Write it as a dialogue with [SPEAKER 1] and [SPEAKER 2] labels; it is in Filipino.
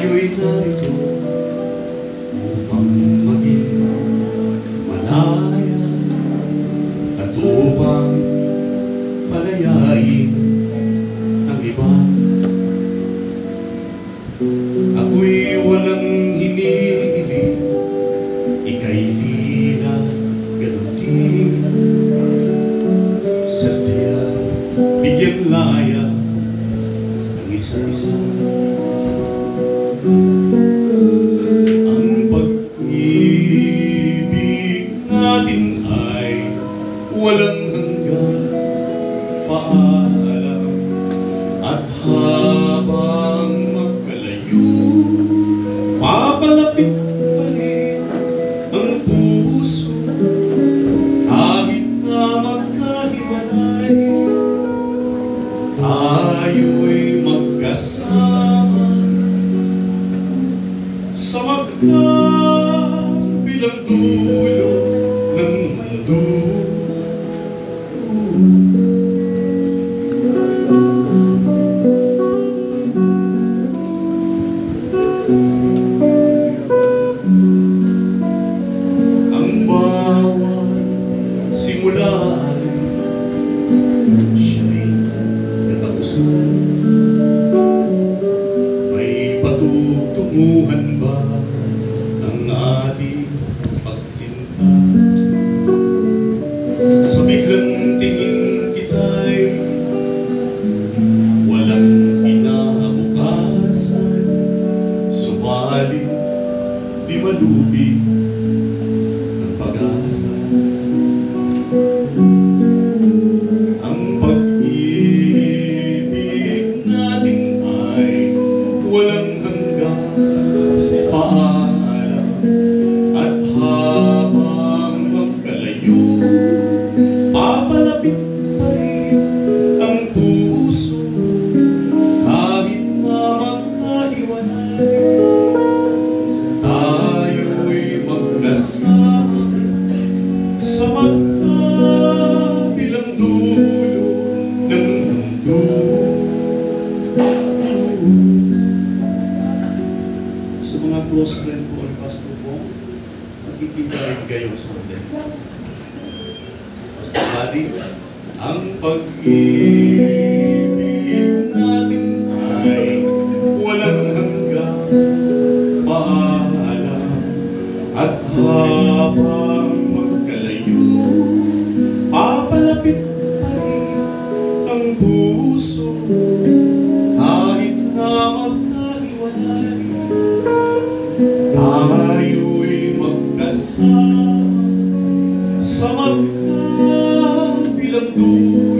[SPEAKER 1] tayo'y narito upang maging malaya at upang palayain ang iba. Ako'y walang hinihiling, ika'y di na ganun din. Sadya bigyang laya ang isa-isa. Ang pag-ibig natin ay walang hanggang paalam, at habang magkalayo, papalapit pa rin ang puso. Kahit na magkahiwalay, tayo'y magkasama sa magkabilang dulo ng mundo. Ang bawat simula ay siya'y katapusan. May patutunguhan ba ang ating pagsinta? Sa biglang tingin kita'y walang inabukasan, subalit di malubi ng pag-asa. Ang pag-ibig natin ay walang hanggang paalam, at habang magkalayo, papalapit pa rin ang puso. Kahit na magkahiwalay, tayo'y magkasama sa magkabilang dulo ng mundo. Sa mga close friend ko at pastor ko, magkikita rin kayo someday. Pastor Buddy, ang pag-ibig natin ay walang hanggang paalam, at habang magkalayo, papalapit pa rin ang puso. Kahit na magkahiwalay, tayo'y magkasama sa magkabilang dulo